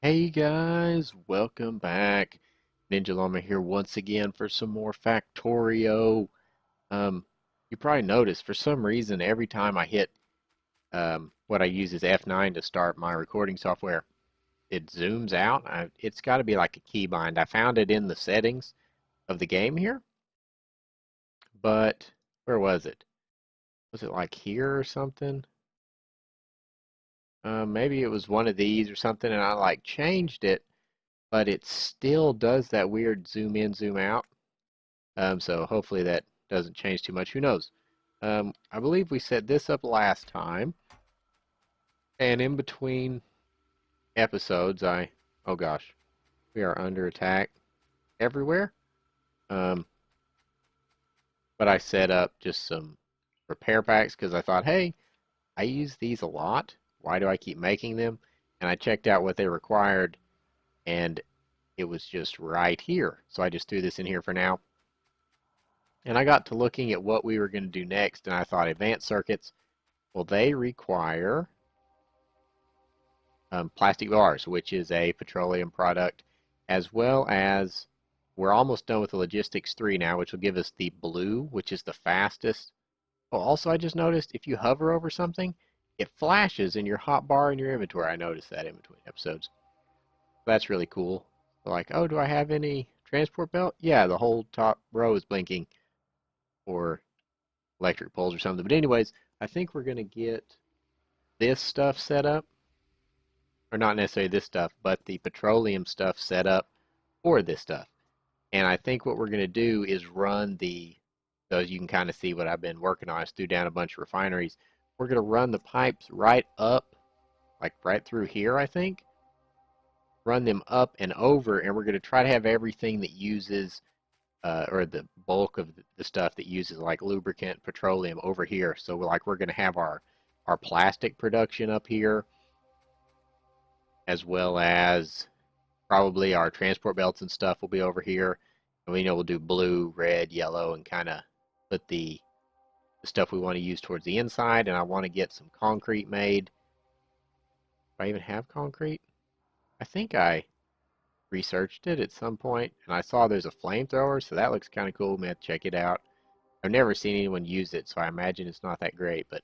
Hey guys, welcome back. Ninja Llama here once again for some more Factorio. You probably noticed for some reason every time I hit what I use is F9 to start my recording software, it zooms out. It's got to be like a keybind. I found it in the settings of the game here, but where was it? Was it like here or something? Maybe it was one of these or something, and I like changed it, but it still does that weird zoom in, zoom out. So hopefully that doesn't change too much. Who knows? I believe we set this up last time, and in between episodes, oh gosh, we are under attack everywhere. Um, but I set up just some repair packs because I thought, hey, I use these a lot. Why do I keep making them? And I checked out what they required, and it was just right here. So I just threw this in here for now. And I got to looking at what we were going to do next, and I thought advanced circuits, well, they require plastic bars, which is a petroleum product, as well as we're almost done with the logistics 3 now, which will give us the blue, which is the fastest. Oh, also, I just noticed if you hover over something, it flashes in your hotbar in your inventory. I noticed that in between episodes. That's really cool. Like, oh, do I have any transport belt? Yeah, the whole top row is blinking, or electric poles or something. But anyways, I think we're going to get this stuff set up, or not necessarily this stuff, but the petroleum stuff set up for this stuff. And I think what we're going to do is run so you can kind of see what I've been working on. I threw down a bunch of refineries. We're going to run the pipes right up, like right through here, I think. Run them up and over, and we're going to try to have everything that uses, or the bulk of the stuff that uses like lubricant, petroleum over here. So we're going to have our plastic production up here, as well as probably our transport belts and stuff will be over here. And we'll do blue, red, yellow, and kind of put the stuff we want to use towards the inside. And I want to get some concrete made. Do I even have concrete? I think I researched it at some point, and I saw there's a flamethrower, so that looks kind of cool. We have to check it out. I've never seen anyone use it, so I imagine it's not that great. But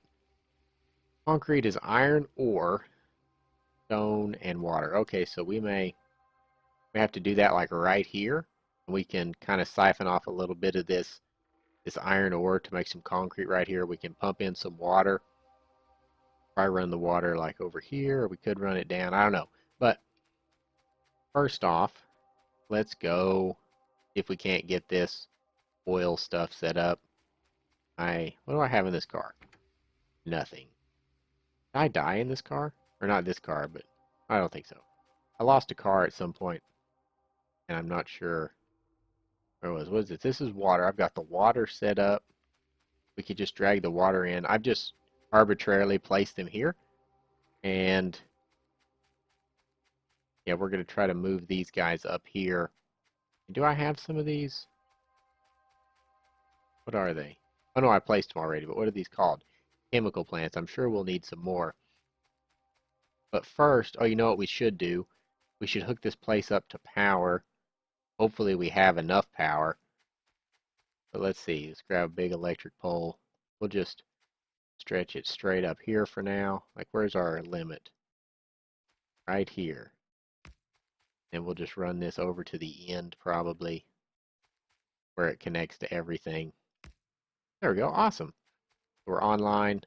concrete is iron ore, stone, and water. Okay, so we have to do that like right here. We can kind of siphon off a little bit of this iron ore to make some concrete right here. We can pump in some water. Probably run the water like over here, or we could run it down. I don't know. But first off, let's go if we can't get this oil stuff set up. What do I have in this car? Nothing. Did I die in this car? Or not this car, but I don't think so. I lost a car at some point, and I'm not sure where it was. What is it? This is water. I've got the water set up. We could just drag the water in. I've just arbitrarily placed them here. And yeah, we're going to try to move these guys up here. Do I have some of these? What are they? Oh no, I placed them already, but what are these called? Chemical plants. I'm sure we'll need some more. But first, oh, you know what we should do? We should hook this place up to power. Hopefully we have enough power. But let's see. Let's grab a big electric pole. We'll just stretch it straight up here for now. Like, where's our limit? Right here. And we'll just run this over to the end probably, where it connects to everything. There we go. Awesome. We're online.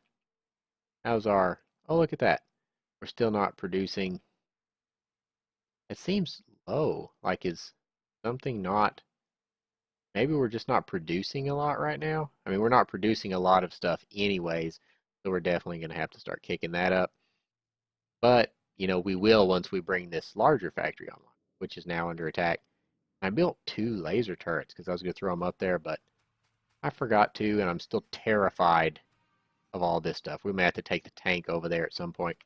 How's our... Oh, look at that. We're still not producing. It seems low. Like, is something not... Maybe we're just not producing a lot right now. I mean, we're not producing a lot of stuff anyways, so we're definitely going to have to start kicking that up. But, we will once we bring this larger factory online, which is now under attack. I built 2 laser turrets because I was going to throw them up there, but I forgot to, and I'm still terrified of all this stuff. We may have to take the tank over there at some point.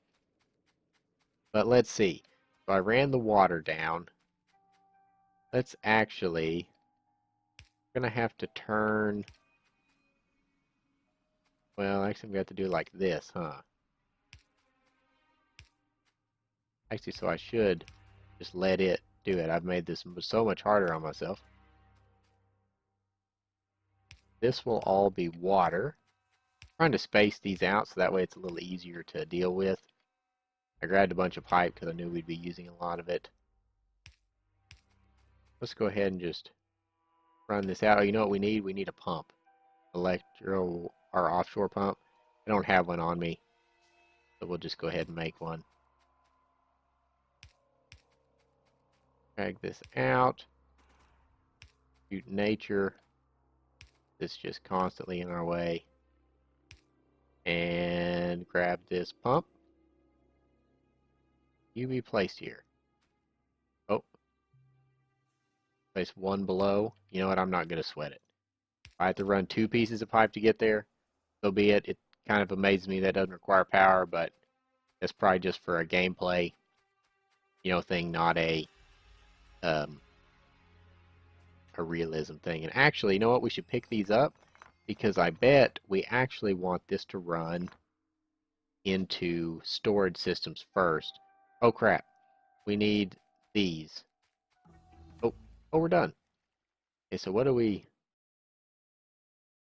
But let's see. So I ran the water down. Let's actually... We're going to have to turn... Well, actually, we have to do it like this, huh? Actually, so I should Just let it do it. I've made this so much harder on myself. This will all be water. I'm trying to space these out so that way it's a little easier to deal with. I grabbed a bunch of pipe because I knew we'd be using a lot of it. Let's go ahead and just run this out. Oh, you know what we need? We need a pump. Electro or offshore pump. I don't have one on me, so we'll just go ahead and make one. Drag this out. Shoot nature. This just constantly in our way. And grab this pump. You be placed here. Oh, place one below. You know what? I'm not going to sweat it. If I have to run 2 pieces of pipe to get there, so be it. It kind of amazes me that doesn't require power, but that's probably just for a gameplay, thing, not um, a realism thing. And actually, you know what? We should pick these up because I bet we actually want this to run into storage systems first. Oh crap. We need these. Oh, we're done. Okay, so what do we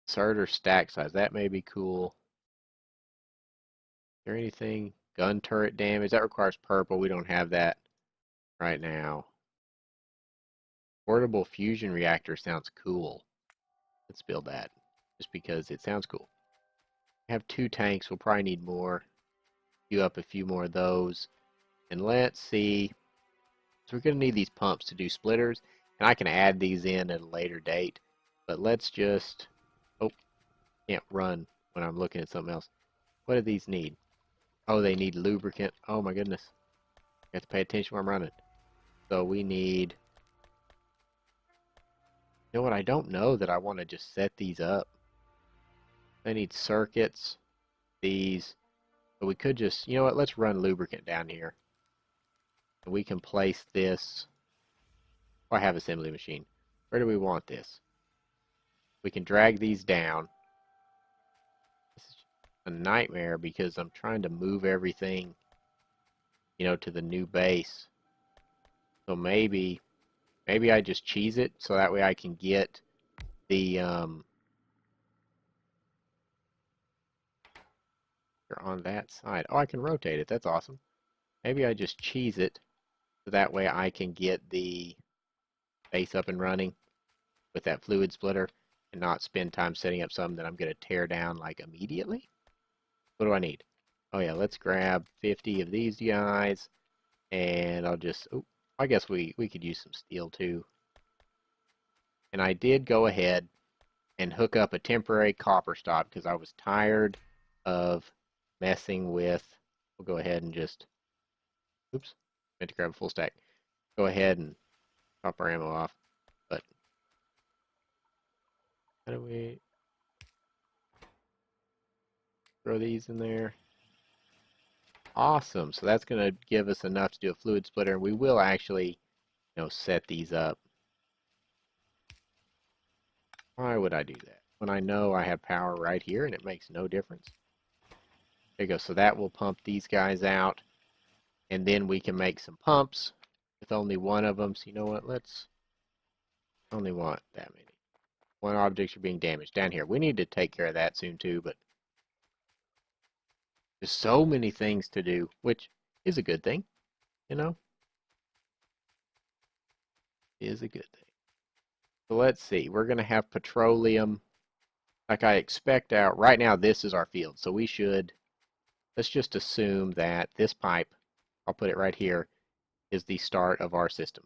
insert or stack size? That may be cool. Is there anything? Gun turret damage. That requires purple. We don't have that right now. Portable fusion reactor sounds cool. Let's build that just because it sounds cool. We have 2 tanks. We'll probably need more. Queue up a few more of those. And let's see. So we're going to need these pumps to do splitters. And I can add these in at a later date. But let's just... Oh, can't run when I'm looking at something else. What do these need? Oh, they need lubricant. Oh my goodness. I have to pay attention when I'm running. So we need... You know what? I don't know that I want to just set these up. I need circuits. These. But we could just... You know what? Let's run lubricant down here. And we can place this... Oh, I have assembly machine. Where do we want this? We can drag these down. This is a nightmare because I'm trying to move everything, to the new base. So maybe I just cheese it so that way I can get the on that side. Oh, I can rotate it. That's awesome. Maybe I just cheese it so that way I can get the base up and running with that fluid splitter and not spend time setting up something that I'm going to tear down like immediately. What do I need? Oh yeah, let's grab 50 of these guys, and I'll just, oh, I guess we could use some steel too. And I did go ahead and hook up a temporary copper stop because I was tired of messing with, we'll go ahead and just, oops, meant to grab a full stack. Go ahead and top our ammo off, but how do we throw these in there? Awesome. So that's going to give us enough to do a fluid splitter, and we will actually, set these up. Why would I do that when I know I have power right here and it makes no difference? There you go. So that will pump these guys out, and then we can make some pumps with only one of them. So you know what? Let's only want that many. One objects are being damaged down here. We need to take care of that soon too, but there's so many things to do, which is a good thing, is a good thing. So let's see. We're going to have petroleum like I expect out. Right now, this is our field. So we should, let's just assume that this pipe, I'll put it right here, is the start of our system.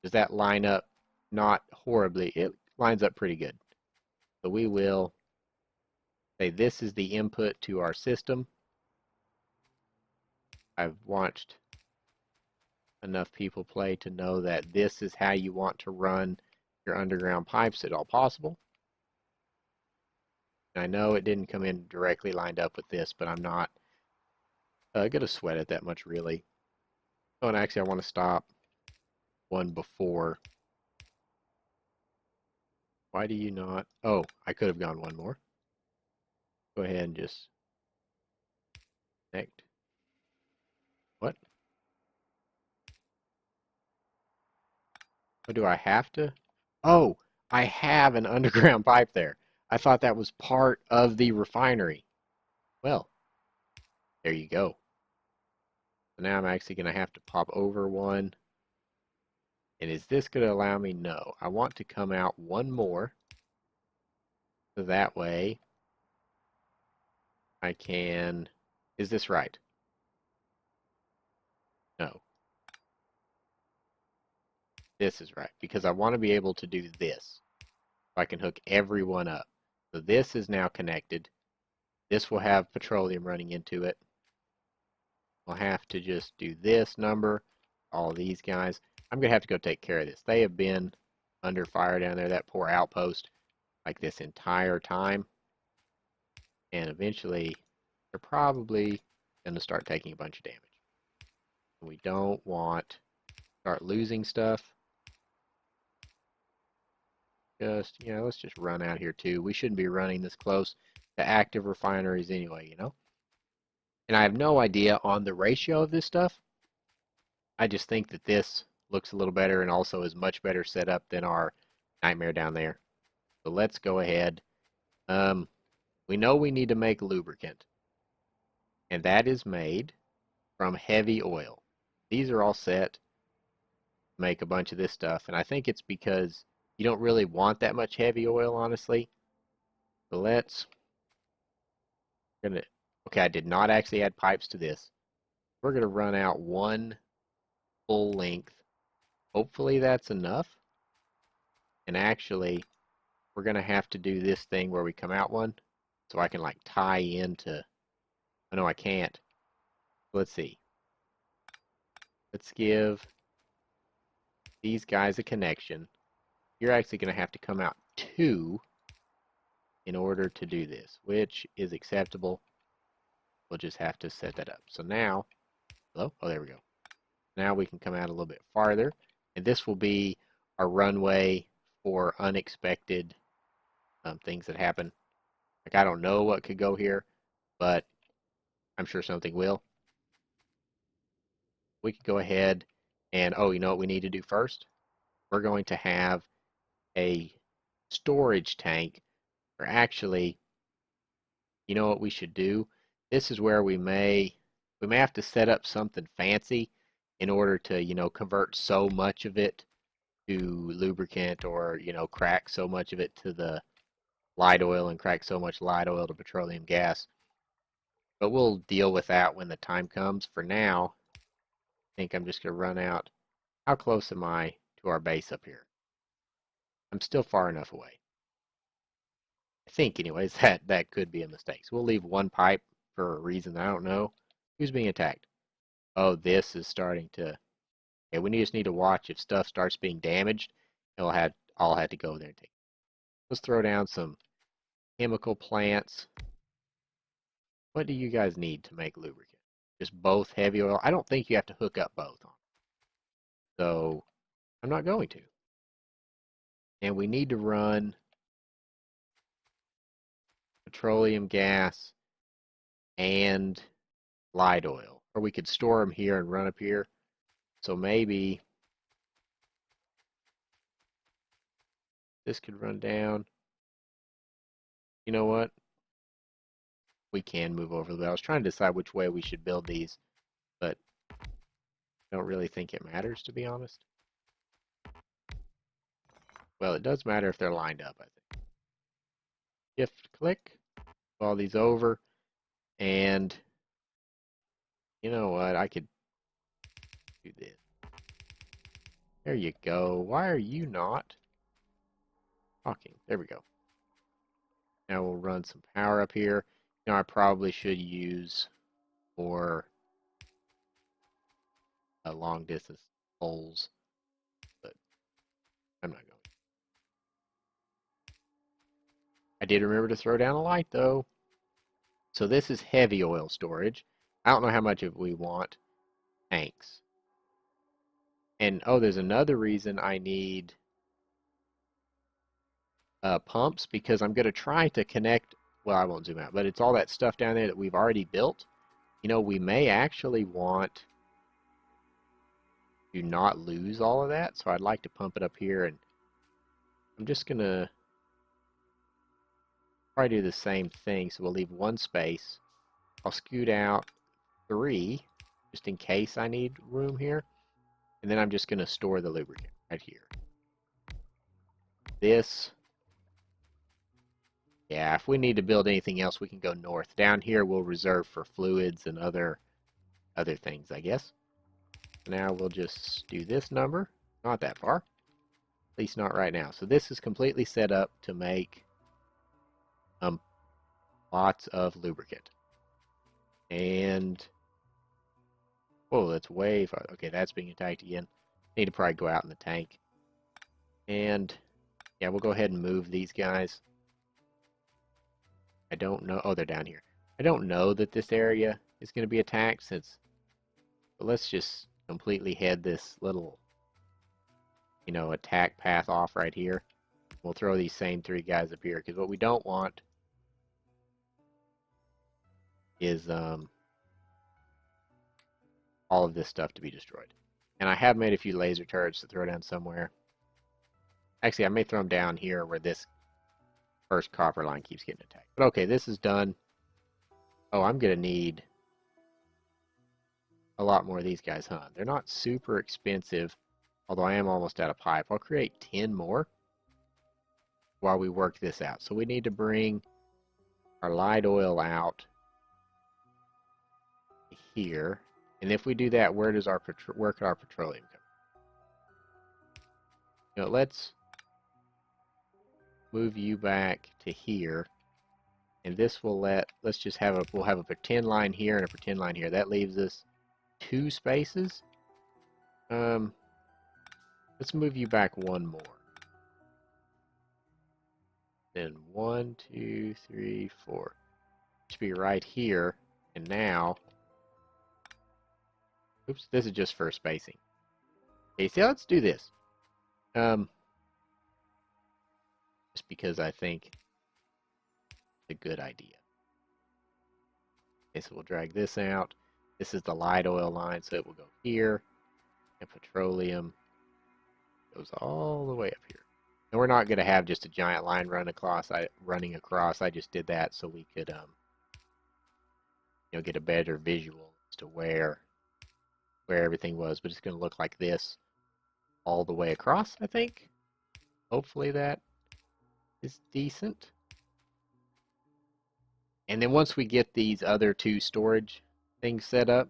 Does that line up? Not horribly. It lines up pretty good. So we will say this is the input to our system. I've watched enough people play to know that this is how you want to run your underground pipes at all possible. And I know it didn't come in directly lined up with this, but I'm not going to sweat it that much really. Oh, and actually I want to stop one before. Why do you not? Oh, I could have gone one more. Go ahead and just connect. What? Or do I have to? Oh, I have an underground pipe there. I thought that was part of the refinery. Well, there you go. So now I'm actually going to have to pop over one. And is this going to allow me? No. I want to come out one more. So that way I can... Is this right? No. This is right. Because I want to be able to do this. So I can hook everyone up. So this is now connected. This will have petroleum running into it. We'll have to just do this number, all these guys. I'm going to have to go take care of this. They have been under fire down there, that poor outpost, like this entire time. And eventually, they're probably going to start taking a bunch of damage. We don't want to start losing stuff. Let's just run out here too. We shouldn't be running this close to active refineries anyway. And I have no idea on the ratio of this stuff. I just think that this looks a little better and also is much better set up than our nightmare down there. So let's go ahead. We know we need to make lubricant, and that is made from heavy oil. These are all set to make a bunch of this stuff, and I think it's because you don't really want that much heavy oil, honestly. So okay, I did not actually add pipes to this. We're gonna run out one full length. Hopefully that's enough. And actually, we're going to have to do this thing where we come out one so I can like tie into, oh no, I can't. Let's see. Let's give these guys a connection. You're actually going to have to come out two in order to do this, which is acceptable. We'll just have to set that up. So now, hello? Oh, there we go. Now we can come out a little bit farther, and this will be our runway for unexpected things that happen. Like, I don't know what could go here, but I'm sure something will. We could go ahead and, oh, you know what we need to do first? We're going to have a storage tank, or actually, you know what we should do? This is where we may have to set up something fancy in order to, convert so much of it to lubricant, or, crack so much of it to the light oil and crack so much light oil to petroleum gas. But we'll deal with that when the time comes. For now, I think I'm just going to run out. How close am I to our base up here? I'm still far enough away. I think, anyways, that could be a mistake. So we'll leave one pipe for a reason I don't know. Who's being attacked? Oh, this is starting to... Okay, we just need to watch if stuff starts being damaged. I'll have to go there and take it. Let's throw down some chemical plants. What do you guys need to make lubricant? Just both heavy oil? I don't think you have to hook up both on. So I'm not going to. And we need to run petroleum gas and light oil. Or we could store them here and run up here. So maybe this could run down. You know what? We can move over there. I was trying to decide which way we should build these, but I don't really think it matters, to be honest. Well, it does matter if they're lined up, I think. Shift click, all these over, and you know what? I could do this. There you go. Why are you not talking? There we go. Now we'll run some power up here. Now I probably should use more long distance poles, but I'm not going. I did remember to throw down a light though. So this is heavy oil storage. I don't know how much of we want. Tanks. And oh, there's another reason I need pumps, because I'm going to try to connect. Well, I won't zoom out, but it's all that stuff down there that we've already built. We may actually want do not lose all of that. So I'd like to pump it up here, and I'm just going to probably do the same thing. So we'll leave one space. I'll scoot out 3 just in case I need room here. And then I'm just going to store the lubricant right here. This, yeah, if we need to build anything else, we can go north. Down here, we'll reserve for fluids and other things, I guess. Now we'll just do this number. Not that far. At least not right now. So this is completely set up to make lots of lubricant. And, whoa, that's way far. Okay, that's being attacked again. Need to probably go out in the tank. And, yeah, we'll go ahead and move these guys. I don't know. Oh, they're down here. I don't know that this area is going to be attacked since, but let's just completely head this little, attack path off right here. We'll throw these same 3 guys up here because what we don't want is all of this stuff to be destroyed. And I have made a few laser turrets to throw down somewhere. Actually, I may throw them down here where this first copper line keeps getting attacked. But okay, this is done. Oh, I'm going to need a lot more of these guys, huh? They're not super expensive, although I am almost out of pipe. I'll create 10 more while we work this out. So we need to bring our light oil out here. And if we do that, where could our petroleum come? Let's move you back to here. And this will let's just have we'll have a pretend line here and a pretend line here. That leaves us 2 spaces. Let's move you back 1 more. Then 1, 2, 3, 4. Should be right here. And now, oops, this is just for spacing. Okay, so let's do this. Just because I think it's a good idea. Okay, so we'll drag this out. This is the light oil line, so it will go here. And petroleum goes all the way up here. And we're not going to have just a giant line running across. I just did that so we could, get a better visual as to where everything was. But it's going to look like this all the way across, I think. Hopefully that is decent. And then once we get these other 2 storage things set up,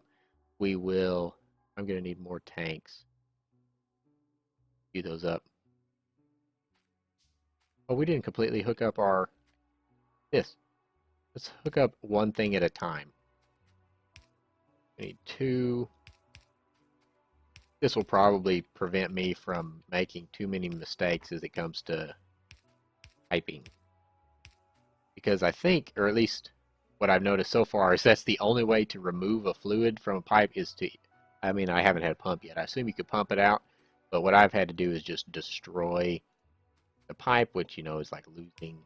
I'm going to need more tanks. Do those up. Oh, we didn't completely hook up this. Let's hook up one thing at a time. We need 2. This will probably prevent me from making too many mistakes as it comes to piping. Because I think, or at least what I've noticed so far, is that's the only way to remove a fluid from a pipe is to, I haven't had a pump yet. I assume you could pump it out, but what I've had to do is just destroy the pipe, which, is like losing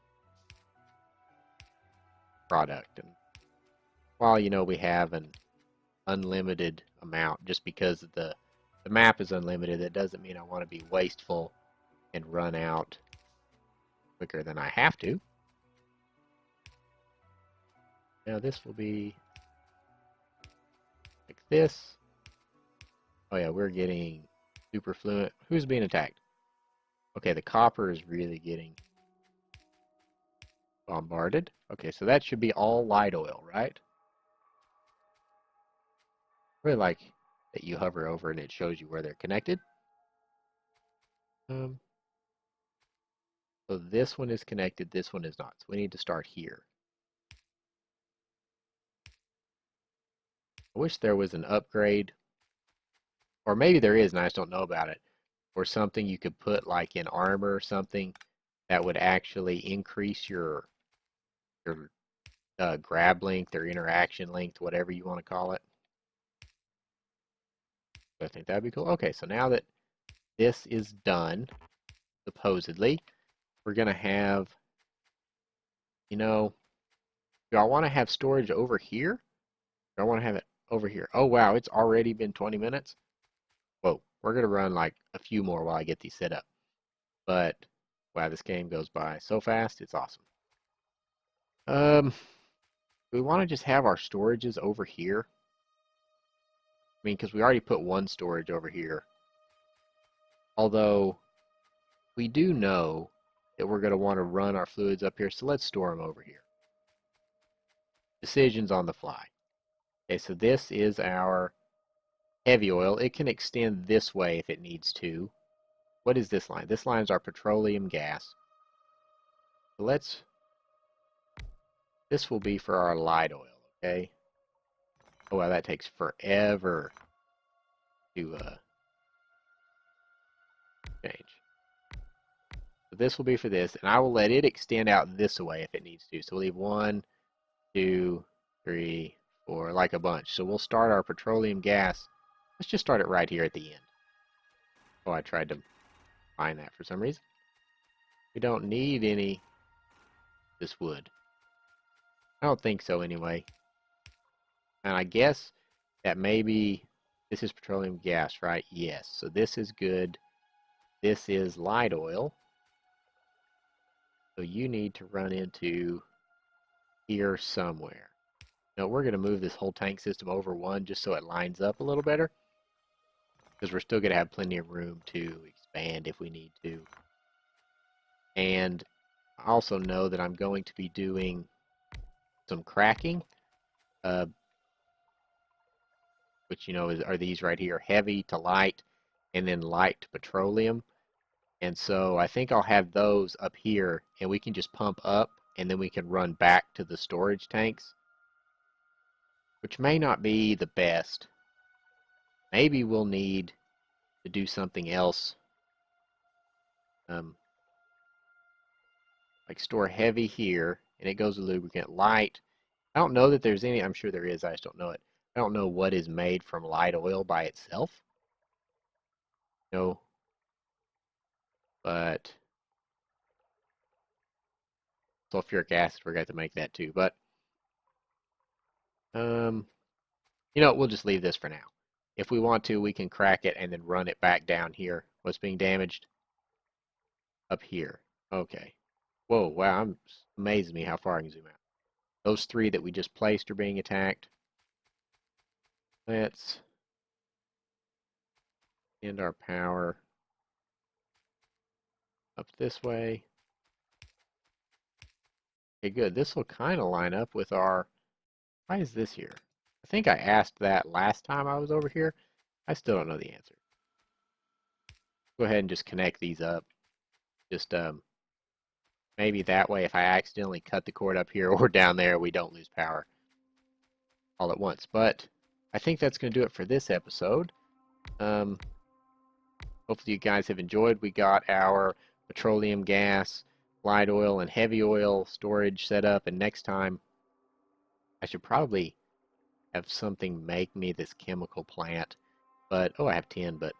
product. And while, we have an unlimited amount, just because the map is unlimited, that doesn't mean I want to be wasteful and run out quicker than I have to. Now this will be like this. Oh yeah, we're getting super fluent. Who's being attacked? Okay, the copper is really getting bombarded. Okay, so that should be all light oil, right? I really like that you hover over and it shows you where they're connected. So this one is connected, this one is not. So we need to start here. I wish there was an upgrade, or maybe there is and I just don't know about it, or something you could put like in armor or something that would actually increase your grab length or interaction length, whatever you want to call it. I think that'd be cool. Okay, so now that this is done, supposedly, we're going to have, do I want to have storage over here? Do I want to have it over here? Oh, wow, it's already been 20 minutes? Whoa, we're going to run like a few more while I get these set up. But wow, this game goes by so fast. It's awesome. Um, we want to just have our storages over here. I mean, because we already put one storage over here. Although we do know that we're going to want to run our fluids up here, so let's store them over here. Decisions on the fly. Okay, so this is our heavy oil. It can extend this way if it needs to. What is this line? This line is our petroleum gas. So this will be for our light oil, okay? Oh, wow, that takes forever to change. So this will be for this, and I will let it extend out this way if it needs to. So we'll leave 1, 2, 3, 4, like a bunch. So we'll start our petroleum gas. Let's just start it right here at the end. Oh, I tried to find that for some reason. We don't need any this wood. I don't think so anyway. And I guess that maybe this is petroleum gas, right? Yes. So this is good. This is light oil. So you need to run into here somewhere. Now we're going to move this whole tank system over one just so it lines up a little better. Because we're still going to have plenty of room to expand if we need to. And I also know that I'm going to be doing some cracking. Which are these right here, heavy to light, and then light to petroleum. And so I think I'll have those up here, and we can just pump up, and then we can run back to the storage tanks, which may not be the best. Maybe we'll need to do something else, like store heavy here, and it goes to lubricant. Light, I don't know that there's any, I'm sure there is, I just don't know it. I don't know what is made from light oil by itself. No, but sulfuric acid, we're going to make that too. But we'll just leave this for now. If we want to, we can crack it and then run it back down here. What's being damaged? Up here. Okay. Whoa, wow, amazes me how far I can zoom out. Those 3 that we just placed are being attacked. Let's end our power up this way. Okay, good. This will kind of line up with our... Why is this here? I think I asked that last time I was over here. I still don't know the answer. Go ahead and just connect these up. Just maybe that way if I accidentally cut the cord up here or down there, we don't lose power all at once. But I think that's going to do it for this episode. Hopefully you guys have enjoyed. We got our petroleum gas, light oil, and heavy oil storage set up. And next time, I should probably have something make me this chemical plant. But, oh, I have 10, but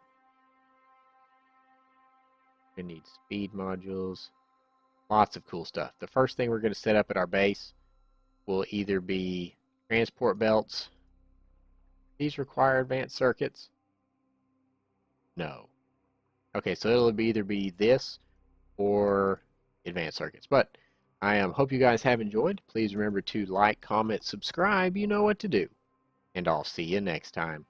I need speed modules. Lots of cool stuff. The first thing we're going to set up at our base will either be transport belts. These require advanced circuits? No. Okay, so it'll either be this or advanced circuits. But I hope you guys have enjoyed. Please remember to like, comment, subscribe. You know what to do. And I'll see you next time.